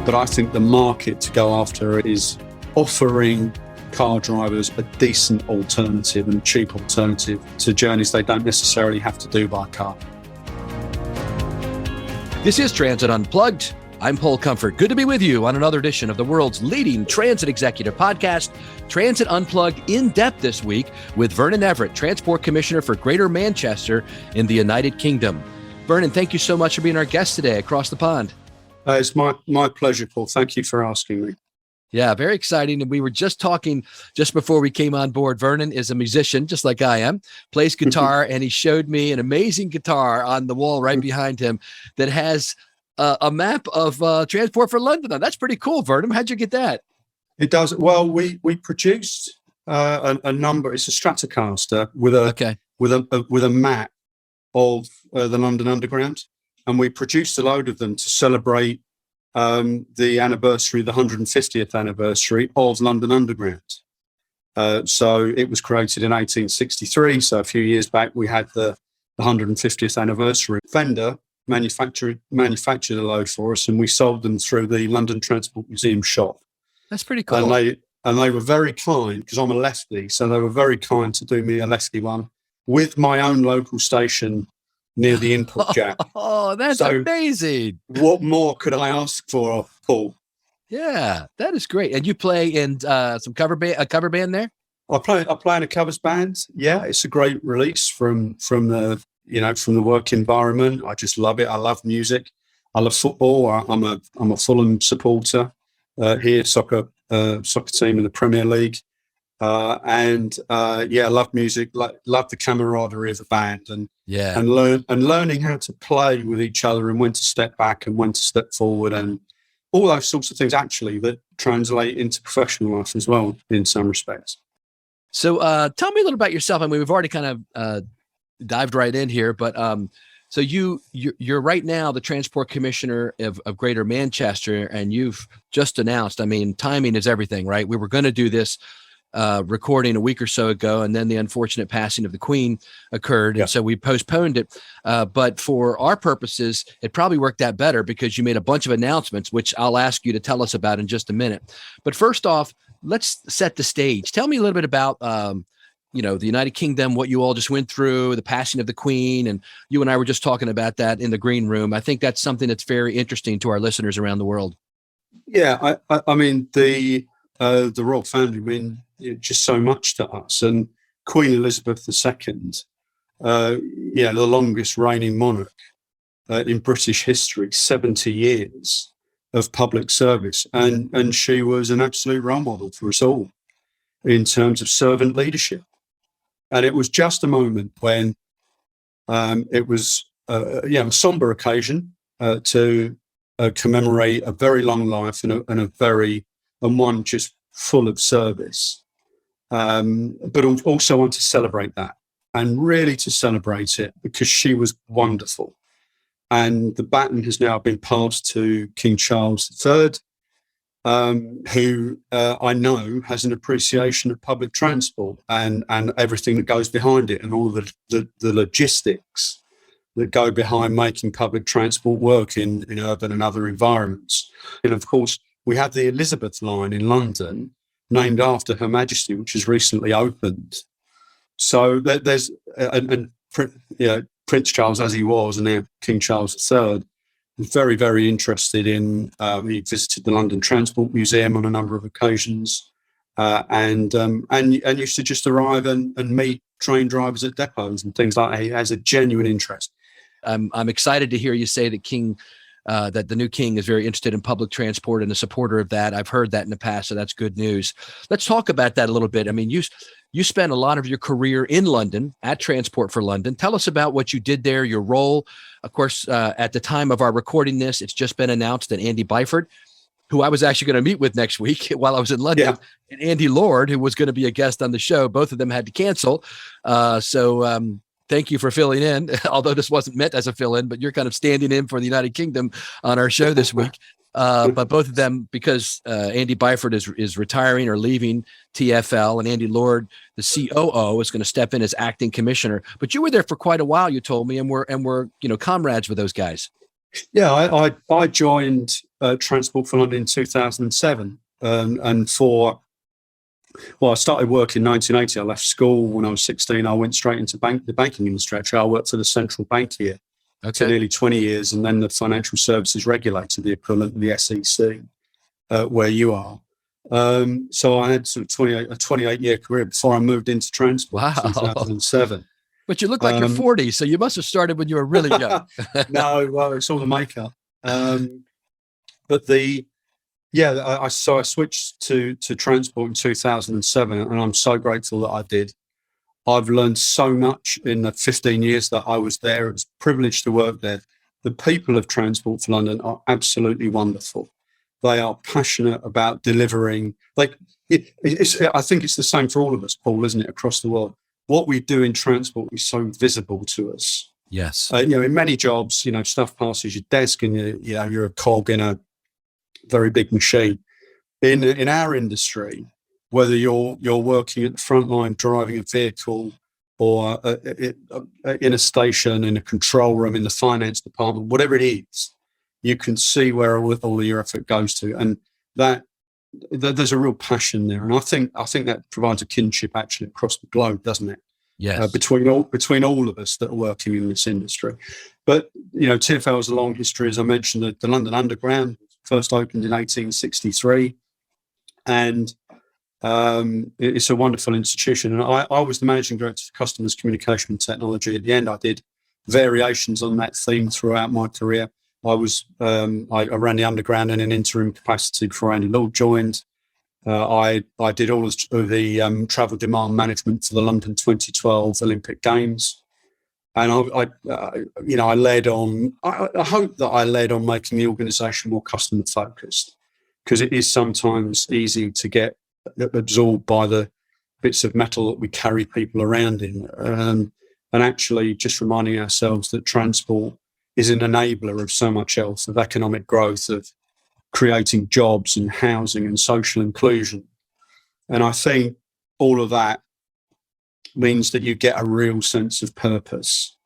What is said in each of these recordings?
But I think the market to go after is offering car drivers a decent alternative and cheap alternative to journeys they don't necessarily have to do by car. This is Transit Unplugged. I'm Paul Comfort. Good to be with you on another edition of the world's leading transit executive podcast, Transit Unplugged In Depth this week with Vernon Everitt, Transport Commissioner for Greater Manchester in the United Kingdom. Vernon, thank you so much for being our guest today across the pond. It's my pleasure, Paul. Thank you for asking me. Yeah, very exciting. And we were just talking just before we came on board. Vernon is a musician, just like I am, plays guitar, and he showed me an amazing guitar on the wall right behind him that has a map of Transport for London on. That's pretty cool, Vernon. How'd you get that? It does. Well, we produced a number. It's a Stratocaster with a map of the London Underground, and we produced a load of them to celebrate the anniversary, the 150th anniversary of London Underground. So it was created in 1863. So a few years back, we had the 150th anniversary. Fender manufactured a load for us, and we sold them through the London Transport Museum shop. That's pretty cool. And they were very kind, because I'm a lefty, so they were very kind to do me a lefty one with my own local station near the input jack. Oh, that's amazing. What more could I ask for, Paul? Yeah, that is great. And you play in a cover band there? I play in a covers band. Yeah, it's a great release from the work environment. I just love it. I love music. I love football. I'm a Fulham supporter here, soccer team in the Premier League. I love music, love the camaraderie of the band, and learning how to play with each other and when to step back and when to step forward, and all those sorts of things actually that translate into professional life as well in some respects. So tell me a little about yourself. I mean, we've already kind of dived right in here, but so you're right now the Transport Commissioner of Greater Manchester, and you've just announced, I mean, timing is everything, right? We were going to do this recording a week or so ago, and then the unfortunate passing of the Queen occurred, and so we postponed it. But for our purposes, it probably worked out better because you made a bunch of announcements, which I'll ask you to tell us about in just a minute. But first off, let's set the stage. Tell me a little bit about the United Kingdom, what you all just went through, the passing of the Queen, and you and I were just talking about that in the green room. I think that's something that's very interesting to our listeners around the world. Yeah, I mean, the royal family mean just so much to us, and Queen Elizabeth II, the longest reigning monarch in British history, 70 years of public service, and she was an absolute role model for us all in terms of servant leadership. And it was just a moment when it was a somber occasion to commemorate a very long life and one just full of service, but also want to celebrate that, and really to celebrate it because she was wonderful. And the baton has now been passed to King Charles III, who I know has an appreciation of public transport and everything that goes behind it, and all the logistics that go behind making public transport work in urban and other environments. And of course, we have the Elizabeth line in London, named after Her Majesty, which has recently opened. So there's Prince Charles, as he was, and now King Charles III, was very, very interested in. He visited the London Transport Museum on a number of occasions, and used to just arrive and meet train drivers at depots and things like that. He has a genuine interest. I'm excited to hear you say that the new king is very interested in public transport and a supporter of that. I've heard that in the past, so that's good news. Let's talk about that a little bit. I mean, you spent a lot of your career in London at Transport for London. Tell us about what you did there, your role. Of course, at the time of our recording this, it's just been announced that Andy Byford, who I was actually going to meet with next week while I was in London, and Andy Lord, who was going to be a guest on the show, both of them had to cancel. Thank you for filling in, although this wasn't meant as a fill-in, but you're kind of standing in for the United Kingdom on our show this week. But both of them, because Andy Byford is retiring or leaving TfL, and Andy Lord, the COO, is going to step in as acting commissioner. But you were there for quite a while, you told me, and we're comrades with those guys. Yeah, I joined Transport for London in 2007. I started work in 1980. I left school when I was 16. I went straight into the banking industry. Actually, I worked for the central bank here for nearly 20 years, and then the financial services regulator, the equivalent of the SEC, where you are. So I had sort of a 28-year career before I moved into transport in 2007. But you look like you're 40, so you must have started when you were really young. No, well, it's all the makeup. So I switched to transport in 2007, and I'm so grateful that I did. I've learned so much in the 15 years that I was there. It was a privilege to work there. The people of Transport for London are absolutely wonderful. They are passionate about delivering. I think it's the same for all of us, Paul, isn't it, across the world? What we do in transport is so visible to us. Yes. In many jobs, stuff passes your desk and you're a cog in a very big machine. In our industry, whether you're working at the front line driving a vehicle, or in a station, in a control room, in the finance department, whatever it is, you can see where all your effort goes to, and that there's a real passion there. And I think that provides a kinship actually across the globe, doesn't it? Yes. Between all of us that are working in this industry. But TfL has a long history, as I mentioned. The London Underground first opened in 1863, and it's a wonderful institution. And I was the managing director for customers communication and technology. At the end, I did variations on that theme throughout my career. I ran the Underground in an interim capacity before Andy Lord joined. I did all of the travel demand management for the London 2012 Olympic Games, and I led on. I hope that I led on making the organisation more customer focused, because it is sometimes easy to get absorbed by the bits of metal that we carry people around in, and actually just reminding ourselves that transport is an enabler of so much else, of economic growth, of creating jobs and housing and social inclusion. And I think all of that means that you get a real sense of purpose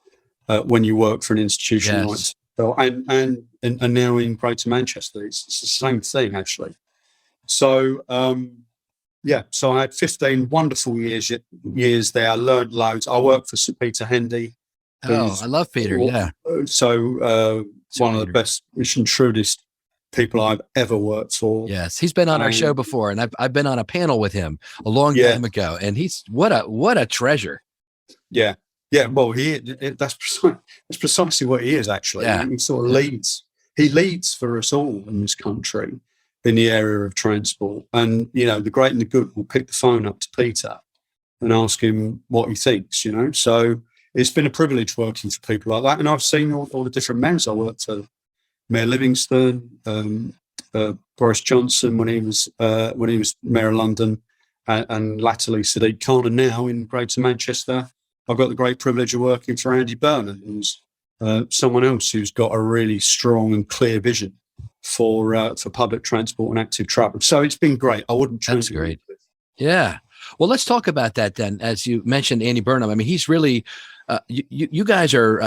when you work for an institution like TfL. And now in Greater Manchester, it's the same thing, actually. So, so I had 15 wonderful years there. I learned loads. I worked for Sir Peter Hendy. Oh, I love Peter, yeah. So one of the best and shrewdest people I've ever worked for. Yes, he's been on our show before, and I've been on a panel with him a long time ago, and he's what a treasure. Yeah. Well, that's precisely what he is, actually. Yeah. He sort of leads. He leads for us all in this country in the area of transport. And the great and the good will pick the phone up to Peter and ask him what he thinks. So it's been a privilege working for people like that, and I've seen all the different mayors. I worked for Mayor Livingston, Boris Johnson when he was Mayor of London, and latterly Sadiq Khan. And now in Greater Manchester, I've got the great privilege of working for Andy Vernon, who's someone else who's got a really strong and clear vision for public transport and active travel. So it's been great. I wouldn't change it. That's great. Yeah. Well, let's talk about that then. As you mentioned, Andy Burnham. I mean, he's really. You guys are.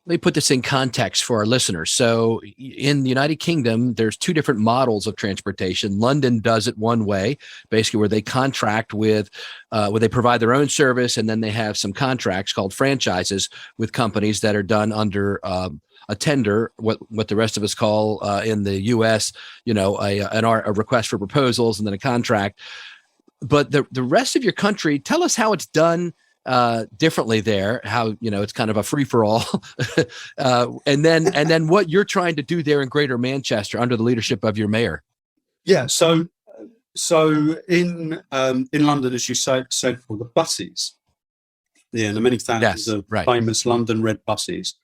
Let me put this in context for our listeners. So in the United Kingdom, there's two different models of transportation. London does it one way, basically where they contract with, where they provide their own service, and then they have some contracts called franchises with companies that are done under a tender, what the rest of us call in the U.S., a request for proposals and then a contract. But the rest of your country, tell us how it's done differently there, how it's kind of a free-for-all, and then what you're trying to do there in Greater Manchester under the leadership of your mayor. Yeah, so in London, as you said, for the buses, the many thousands of famous London Red buses,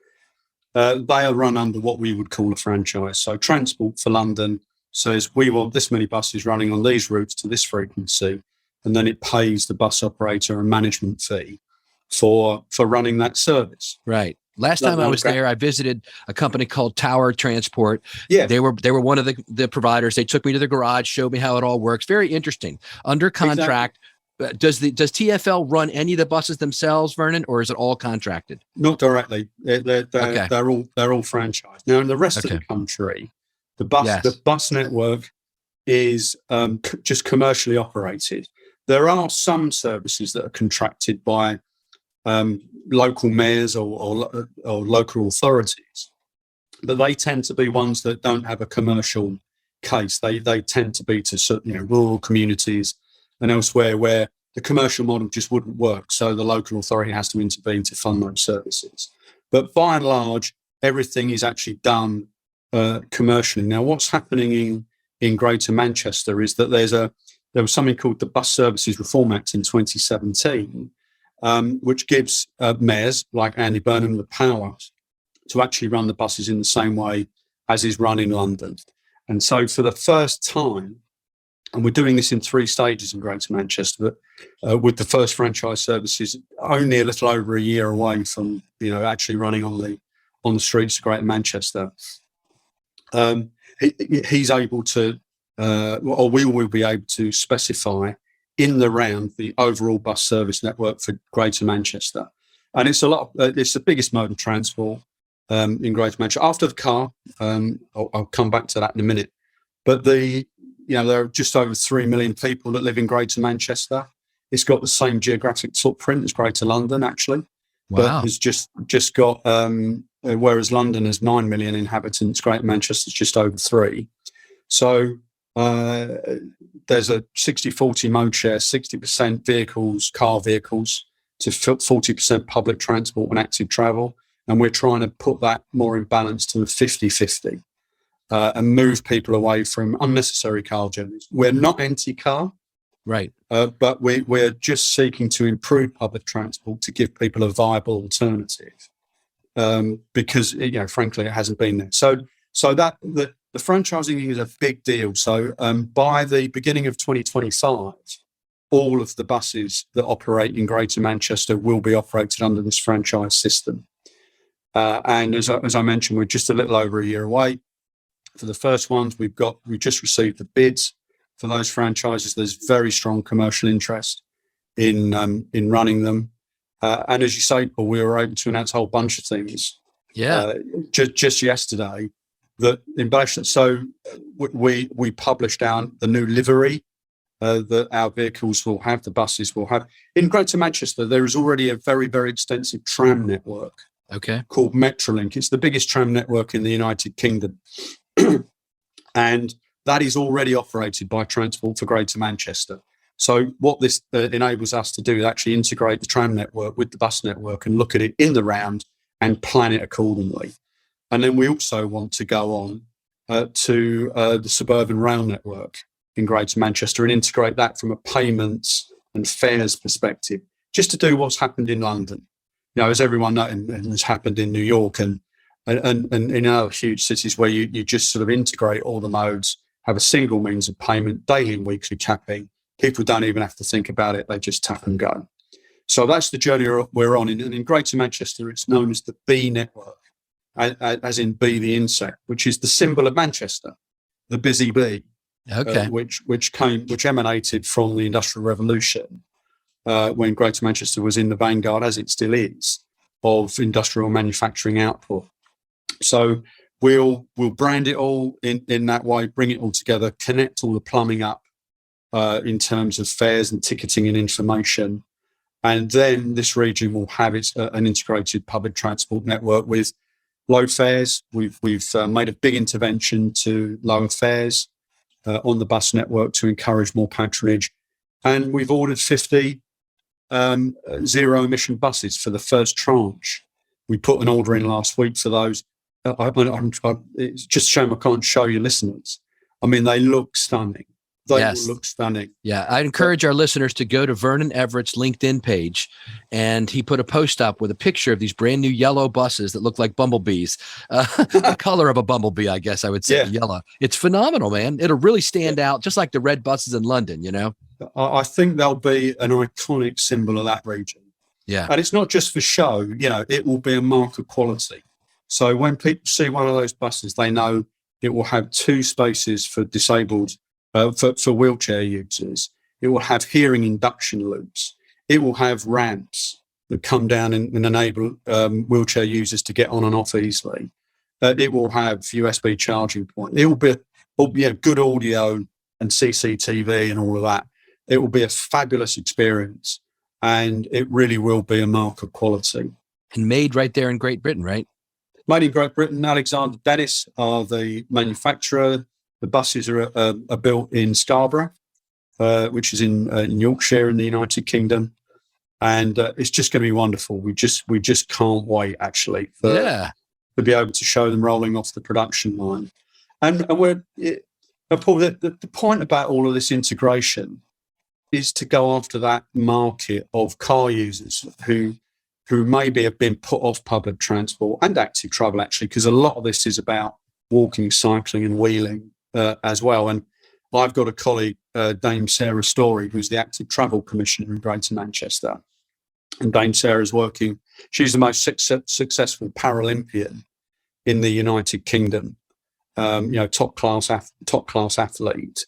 they are run under what we would call a franchise. So Transport for London says we want this many buses running on these routes to this frequency, and then it pays the bus operator a management fee for running that service. Right. Last time I was there, I visited a company called Tower Transport. Yeah. They were one of the providers. They took me to the garage, showed me how it all works. Very interesting. Under contract. Exactly. Does TfL run any of the buses themselves, Vernon, or is it all contracted? Not directly. They're all franchised. Now in the rest of the country, The bus network is just commercially operated. There are some services that are contracted by local mayors or local authorities, but they tend to be ones that don't have a commercial case. They tend to be to rural communities and elsewhere where the commercial model just wouldn't work. So the local authority has to intervene to fund those services. But by and large, everything is actually done commercially. Now, what's happening in Greater Manchester is that there was something called the Bus Services Reform Act in 2017, which gives mayors like Andy Burnham the power to actually run the buses in the same way as is run in London. And so for the first time, and we're doing this in 3 stages in Greater Manchester, but with the first franchise services only a little over a year away from actually running on the streets of Greater Manchester, he's able to, or we will be able to specify in the round the overall bus service network for Greater Manchester, and it's it's the biggest mode of transport in Greater Manchester after the car. I'll come back to that in a minute, but there are just over 3 million people that live in Greater Manchester. It's got the same geographic footprint as Greater London, actually. Wow. But it's just got, whereas London has 9 million inhabitants, Greater Manchester's just over 3. So there's a 60-40 mode share, 60% car vehicles to 40% public transport and active travel. And we're trying to put that more in balance to 50-50. And move people away from unnecessary car journeys. We're not anti-car, right? But we're just seeking to improve public transport to give people a viable alternative, because frankly, it hasn't been there. So that the franchising is a big deal. So by the beginning of 2025, all of the buses that operate in Greater Manchester will be operated under this franchise system. And as I mentioned, we're just a little over a year away. For the first ones, we've just received the bids for those franchises. There's very strong commercial interest in running them, and as you say, Paul, we were able to announce a whole bunch of things. Yeah, just yesterday that in relation. So we published out the new livery that our vehicles will have, the buses will have. In Greater Manchester, there is already a very, very extensive tram network. Okay. Called Metrolink. It's the biggest tram network in the United Kingdom. And that is already operated by Transport for Greater Manchester. So what this enables us to do is actually integrate the tram network with the bus network and look at it in the round and plan it accordingly. And then we also want to go on to the suburban rail network in Greater Manchester and integrate that from a payments and fares perspective, just to do what's happened in London. As everyone knows, and has happened in New York and in other huge cities where you just sort of integrate all the modes, have a single means of payment, daily and weekly capping. People don't even have to think about it. They just tap and go. So that's the journey we're on. And in Greater Manchester, it's known as the B network, as in bee the insect, which is the symbol of Manchester, the busy bee, which emanated from the Industrial Revolution when Greater Manchester was in the vanguard, as it still is, of industrial manufacturing output. So we'll brand it all in that way, bring it all together, connect all the plumbing up in terms of fares and ticketing and information. And then this region will have an integrated public transport network with low fares. We've made a big intervention to lower fares on the bus network to encourage more patronage. And we've ordered 50 zero emission buses for the first tranche. We put an order in last week for those. It's just a shame I can't show you listeners. I mean, they look stunning. They will look stunning. Yeah, I'd encourage our listeners to go to Vernon Everitt's LinkedIn page, and he put a post up with a picture of these brand new yellow buses that look like bumblebees, the color of a bumblebee, I guess I would say, yellow. It's phenomenal, man. It'll really stand out, just like the red buses in London, I think they'll be an iconic symbol of that region. Yeah. And it's not just for show, it will be a mark of quality. So when people see one of those buses, they know it will have 2 spaces for disabled, for wheelchair users. It will have hearing induction loops. It will have ramps that come down and enable wheelchair users to get on and off easily. It will have USB charging point. It will be a good audio and CCTV and all of that. It will be a fabulous experience, and it really will be a mark of quality. And made right there in Great Britain, right? Made in Great Britain. Alexander Dennis are the manufacturer. The buses are built in Scarborough, which is in Yorkshire in the United Kingdom, and it's just going to be wonderful. We just can't wait, actually, to be able to show them rolling off the production line. And Paul, the point about all of this integration is to go after that market of car users who maybe have been put off public transport and active travel, actually, because a lot of this is about walking, cycling and wheeling as well. And I've got a colleague, Dame Sarah Story, who's the Active Travel Commissioner in Greater Manchester. And Dame Sarah's working, she's the most successful Paralympian in the United Kingdom, top class athlete.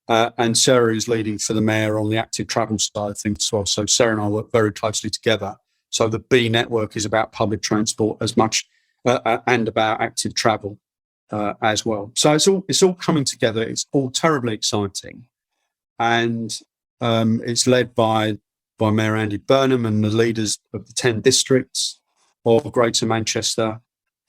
And Sarah is leading for the mayor on the active travel side of things as well. So Sarah and I work very closely together. So the B network is about public transport as much and about active travel as well. So it's all coming together. It's all terribly exciting, and it's led by Mayor Andy Burnham and the leaders of the 10 districts of Greater Manchester,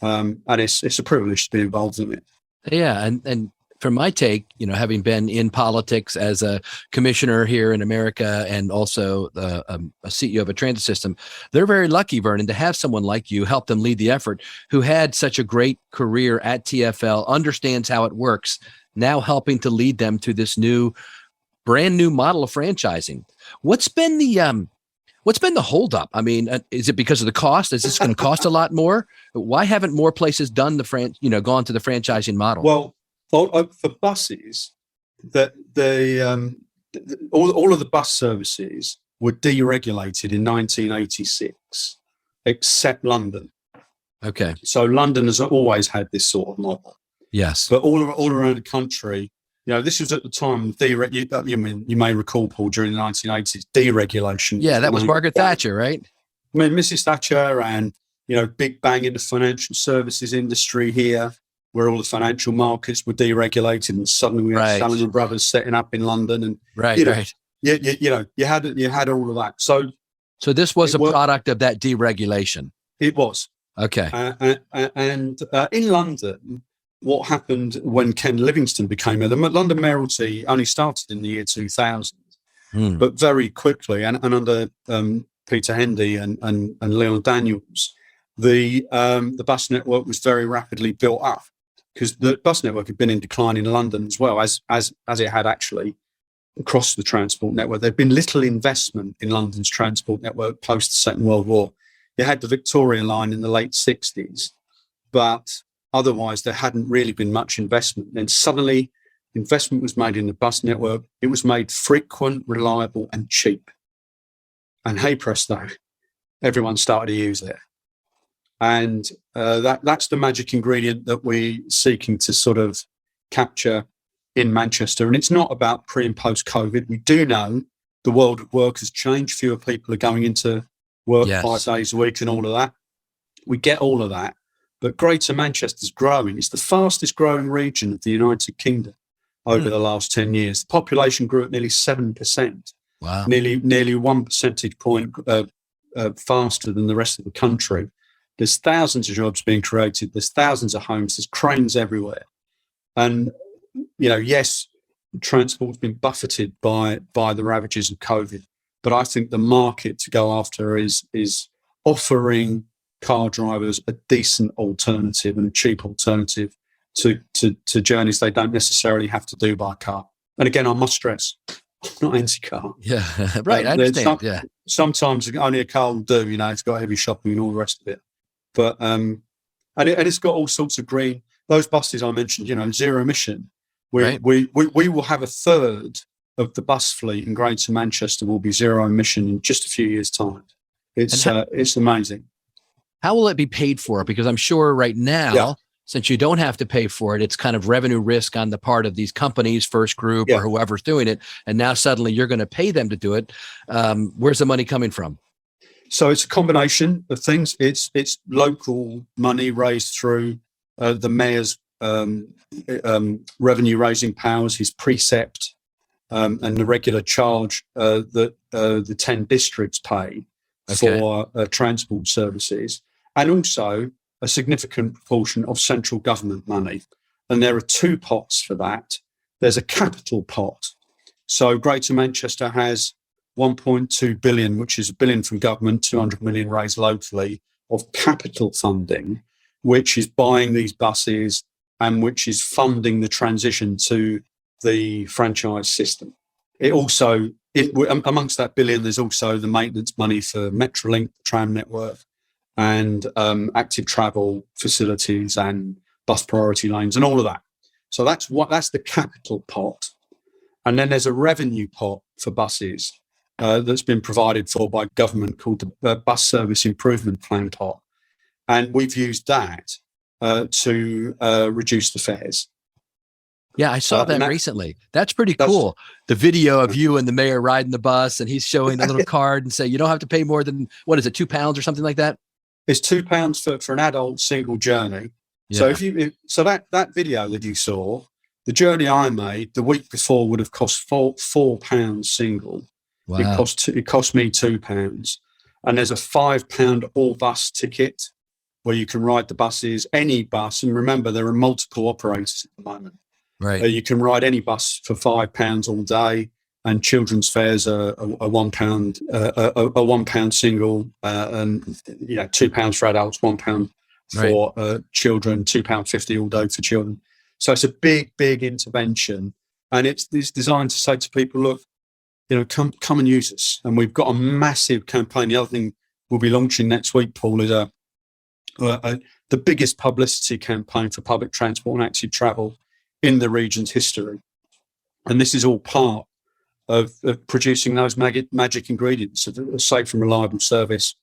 and it's a privilege to be involved in it. Yeah, and from my take, having been in politics as a commissioner here in America and also a CEO of a transit system, they're very lucky, Vernon, to have someone like you help them lead the effort, who had such a great career at TfL, understands how it works, now helping to lead them to this brand new model of franchising. What's been the holdup? I mean, is it because of the cost? Is this going to cost a lot more? Why haven't more places done gone to the franchising model? Well, for buses, all of the bus services were deregulated in 1986, except London. Okay. So London has always had this sort of model. Yes. But all around the country, this was at the time, you may recall, Paul, during the 1980s, deregulation. Yeah, that was Margaret Thatcher, right? I mean, Mrs. Thatcher and, big bang in the financial services industry here, where all the financial markets were deregulated, and suddenly we had Salomon Brothers setting up in London, and you had all of that. So this was a product of that deregulation. It was. Okay. And in London, what happened when Ken Livingstone became mayor? The London mayoralty only started in the year 2000, but very quickly, and under Peter Hendy and Leon Daniels, the bus network was very rapidly built up, because the bus network had been in decline in London as well as it had actually across the transport network. There'd been little investment in London's transport network post the Second World War. You had the Victoria line in the late 60s, but otherwise there hadn't really been much investment. Then suddenly investment was made in the bus network. It was made frequent, reliable and cheap. And hey presto, everyone started to use it. And that's the magic ingredient that we're seeking to sort of capture in Manchester. And it's not about pre and post COVID. We do know the world of work has changed. Fewer people are going into work 5 days a week and all of that. We get all of that. But Greater Manchester's growing. It's the fastest growing region of the United Kingdom over the last 10 years. The population grew at nearly 7%. Wow. Nearly 1 percentage point faster than the rest of the country. There's thousands of jobs being created. There's thousands of homes. There's cranes everywhere. And, yes, transport's been buffeted by the ravages of COVID. But I think the market to go after is offering car drivers a decent alternative and a cheap alternative to journeys they don't necessarily have to do by car. And again, I must stress, I'm not anti-car. Yeah, right. I understand. Sometimes only a car will do. It's got heavy shopping and all the rest of it. But and it's got all sorts of green. Those buses I mentioned, zero emission. We will have a third of the bus fleet in Greater Manchester will be zero emission in just a few years' time. It's amazing. How will it be paid for? Because I'm sure right now, since you don't have to pay for it, it's kind of revenue risk on the part of these companies, First Group or whoever's doing it. And now suddenly you're going to pay them to do it. Where's the money coming from? So it's a combination of things. It's local money raised through the mayor's revenue raising powers, his precept, and the regular charge that the 10 districts pay for transport services, and also a significant proportion of central government money. And there are two pots for that. There's a capital pot. So Greater Manchester has 1.2 billion, which is a billion from government, 200 million raised locally, of capital funding, which is buying these buses and which is funding the transition to the franchise system. It also, amongst that billion, there's also the maintenance money for Metrolink, the tram network, and active travel facilities and bus priority lanes and all of that. So that's the capital pot. And then there's a revenue pot for buses that's been provided for by government called the Bus Service Improvement Plan pot. And we've used that to reduce the fares. Yeah, I saw that recently. That's pretty cool. The video of you and the mayor riding the bus, and he's showing the little card and say, you don't have to pay more than, what is it, £2 or something like that? It's £2 for an adult single journey. Yeah. So that video that you saw, the journey I made the week before would have cost £4 single. Wow. It cost me £2. And there's a £5 all bus ticket where you can ride the buses, any bus. And remember, there are multiple operators at the moment. Right. You can ride any bus for £5 all day, and children's fares are a £1 £1 single, and £2 for adults, £1 for children, £2.50 all day for children. So it's a big intervention, and it's designed to say to people, look, come and use us. And we've got a massive campaign. The other thing we'll be launching next week, Paul, is the biggest publicity campaign for public transport and active travel in the region's history. And this is all part of producing those magic ingredients of a safe and reliable service,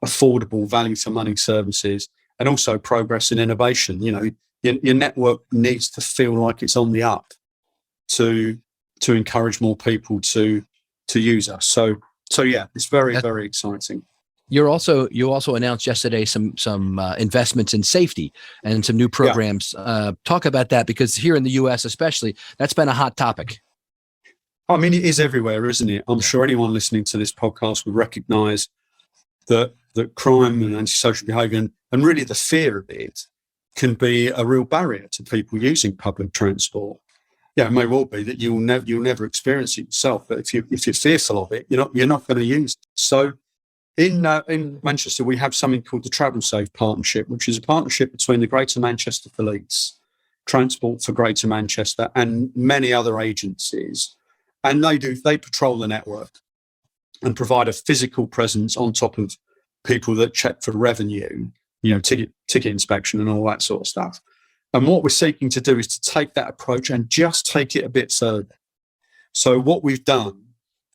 affordable, value for money services, and also progress and innovation. Your network needs to feel like it's on the up to encourage more people to use us. So yeah, it's very exciting. You also announced yesterday some investments in safety and some new programs. Yeah. Talk about that, because here in the U.S. especially, that's been a hot topic. I mean, it is everywhere, isn't it? I'm sure anyone listening to this podcast would recognise that crime and antisocial behaviour and really the fear of it can be a real barrier to people using public transport. Yeah, it may well be that you'll never experience it yourself, but if you're fearful of it, you're not going to use it. So in Manchester, we have something called the Travel Safe Partnership, which is a partnership between the Greater Manchester Police, Transport for Greater Manchester, and many other agencies. And they patrol the network and provide a physical presence on top of people that check for revenue, ticket inspection and all that sort of stuff. And what we're seeking to do is to take that approach and just take it a bit further. So what we've done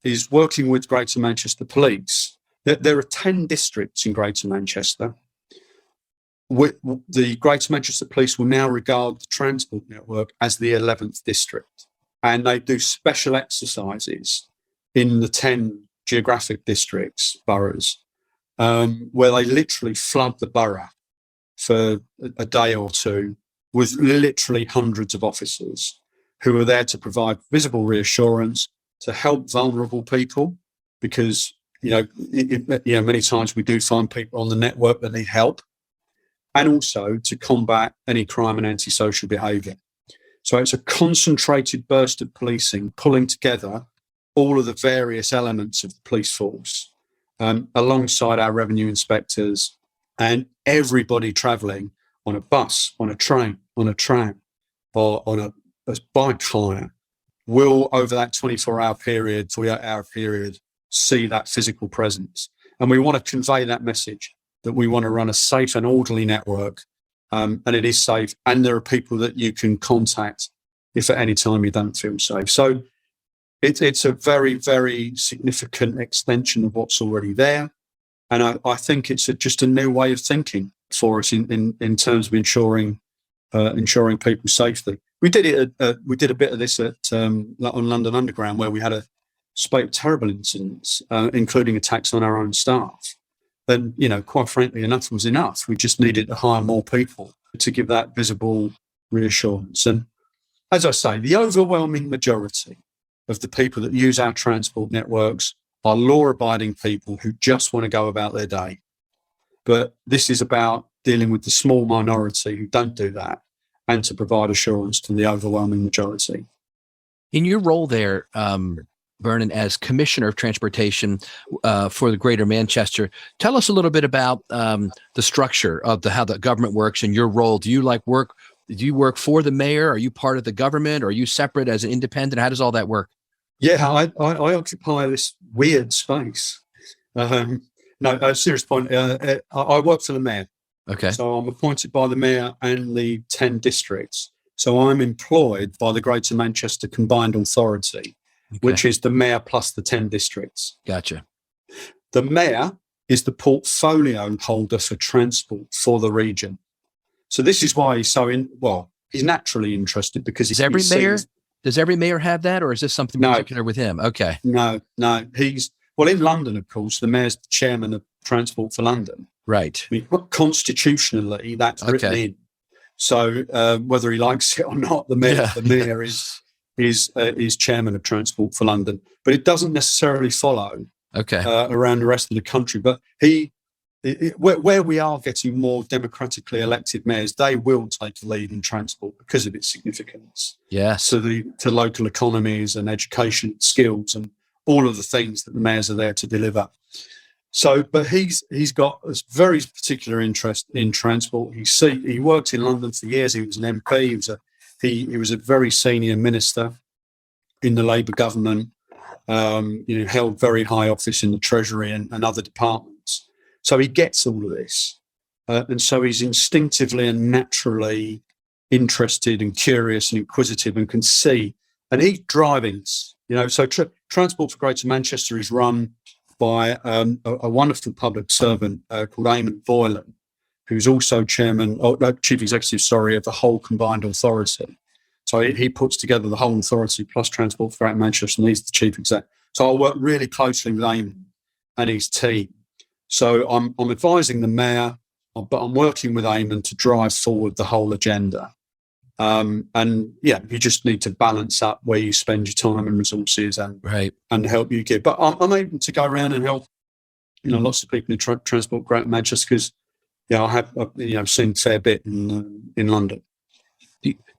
is, working with Greater Manchester Police, there are 10 districts in Greater Manchester. The Greater Manchester Police will now regard the transport network as the 11th district. And they do special exercises in the 10 geographic districts, boroughs, where they literally flood the borough for a day or two with literally hundreds of officers who are there to provide visible reassurance, to help vulnerable people, because many times we do find people on the network that need help, and also to combat any crime and antisocial behaviour. So it's a concentrated burst of policing, pulling together all of the various elements of the police force, alongside our revenue inspectors and everybody travelling on a bus, on a train, on a tram, or on a bike hire, will, over that 24-hour period, 48-hour period, see that physical presence. And we want to convey that message, that we want to run a safe and orderly network, and it is safe, and there are people that you can contact if at any time you don't feel safe. So it's a very, very significant extension of what's already there. And I think it's just a new way of thinking for us in terms of ensuring people's safety. We did a bit of this on London Underground, where we had a spate of terrible incidents, including attacks on our own staff. And, quite frankly, enough was enough. We just needed to hire more people to give that visible reassurance. And as I say, the overwhelming majority of the people that use our transport networks are law-abiding people who just want to go about their day. But this is about dealing with the small minority who don't do that and to provide assurance to the overwhelming majority. In your role there, Vernon, as Commissioner of Transportation for the Greater Manchester, tell us a little bit about the structure of how the government works and your role. Do you work for the mayor? Are you part of the government? Or are you separate as an independent? How does all that work? Yeah, I occupy this weird space. No, serious point. I work for the mayor. Okay. So I'm appointed by the mayor and the 10 districts. So I'm employed by the Greater Manchester Combined Authority, which is the mayor plus the 10 districts. Gotcha. The mayor is the portfolio holder for transport for the region. So this is why he's he's naturally interested because does every mayor have that, or is this something particular with him? Okay. No. In London, of course, the mayor's the chairman of Transport for London. Right. I mean, constitutionally, that's written in. So whether he likes it or not, the mayor is chairman of Transport for London. But it doesn't necessarily follow around the rest of the country. But where we are getting more democratically elected mayors, they will take the lead in transport because of its significance. Yes. To local economies and education skills and all of the things that the mayors are there to deliver. So, but he's got a very particular interest in transport. He worked in London for years. He was an MP. He was a very senior minister in the Labour government. Held very high office in the Treasury and other departments. So he gets all of this, and so he's instinctively and naturally interested and curious and inquisitive and can see. And he's driving. So Transport for Greater Manchester is run by a wonderful public servant called Eamon Boylan, who's also chief executive, of the whole combined authority. So he puts together the whole authority plus Transport for Greater Manchester, and he's the chief exec. So I work really closely with Eamon and his team. So I'm advising the mayor, but I'm working with Eamon to drive forward the whole agenda. You just need to balance up where you spend your time and resources and help you give. But I'm able to go around and help, lots of people in Transport Greater Manchester because, I have seen a fair bit in London.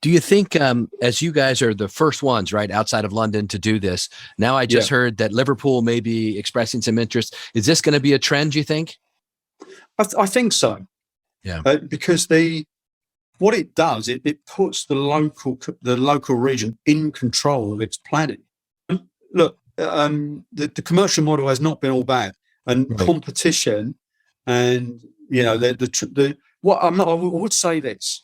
Do you think, as you guys are the first ones, right, outside of London to do this, now I just heard that Liverpool may be expressing some interest. Is this going to be a trend, do you think? I think so. Yeah. Because what it does, it puts the local region in control of its planning. Look, the commercial model has not been all bad, and competition, and I would say this: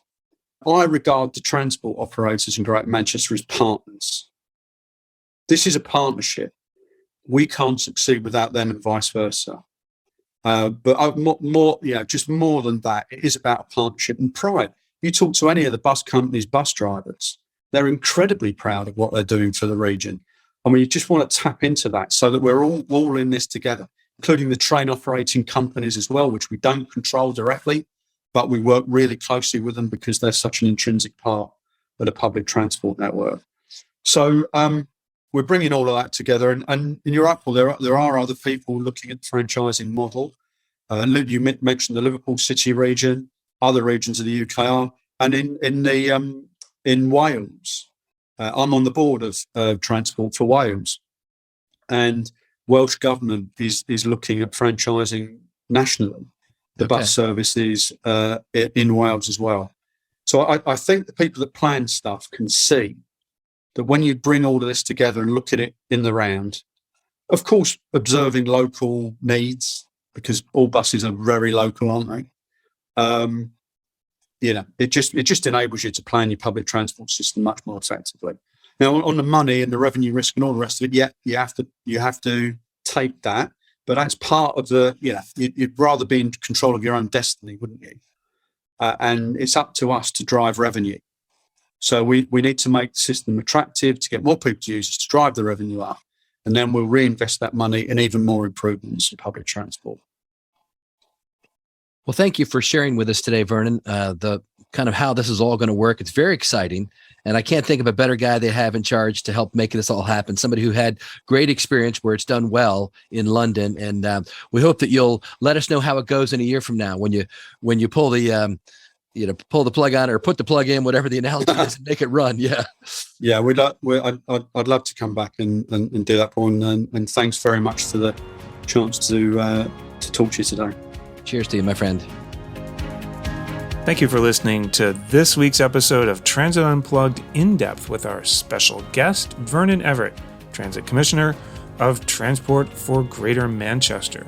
I regard the transport operators in Greater Manchester as partners. This is a partnership. We can't succeed without them, and vice versa. But more than that, it is about a partnership and pride. You talk to any of the bus companies, bus drivers, they're incredibly proud of what they're doing for the region. And we just want to tap into that so that we're all in this together, including the train operating companies as well, which we don't control directly, but we work really closely with them because they're such an intrinsic part of the public transport network. So we're bringing all of that together. And in your Apple, there are other people looking at the franchising model. You mentioned the Liverpool City region. Other regions of the UK are, and in Wales, I'm on the board of Transport for Wales, and Welsh government is looking at franchising nationally the bus services in Wales as well. So I think the people that plan stuff can see that when you bring all of this together and look at it in the round, of course, observing local needs, because all buses are very local, aren't they? It just enables you to plan your public transport system much more effectively. Now, on the money and the revenue risk and all the rest of it, you have to take that, but that's part of you'd rather be in control of your own destiny, wouldn't you? And it's up to us to drive revenue. So we need to make the system attractive to get more people to use it, to drive the revenue up, and then we'll reinvest that money in even more improvements in public transport. Well, thank you for sharing with us today, Vernon, the kind of how this is all going to work. It's very exciting. And I can't think of a better guy they have in charge to help make this all happen. Somebody who had great experience where it's done well in London. And we hope that you'll let us know how it goes in a year from now when you pull the pull the plug on or put the plug in, whatever the analogy is, and make it run. Yeah. Yeah, I'd love to come back and do that, Paul. And thanks very much for the chance to talk to you today. Cheers to you, my friend. Thank you for listening to this week's episode of Transit Unplugged in depth with our special guest, Vernon Everitt, Transit Commissioner of Transport for Greater Manchester.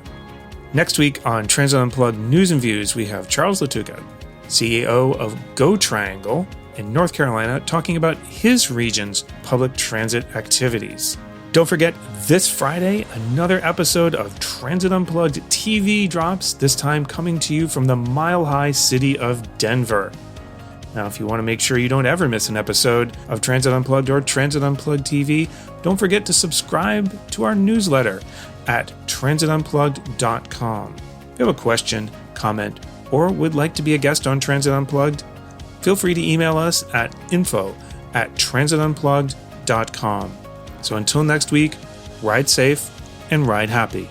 Next week on Transit Unplugged News and Views, we have Charles Lattuca, CEO of GoTriangle in North Carolina, talking about his region's public transit activities. Don't forget, this Friday, another episode of Transit Unplugged TV drops, this time coming to you from the mile-high city of Denver. Now, if you want to make sure you don't ever miss an episode of Transit Unplugged or Transit Unplugged TV, don't forget to subscribe to our newsletter at transitunplugged.com. If you have a question, comment, or would like to be a guest on Transit Unplugged, feel free to email us at info@transitunplugged.com. So until next week, ride safe and ride happy.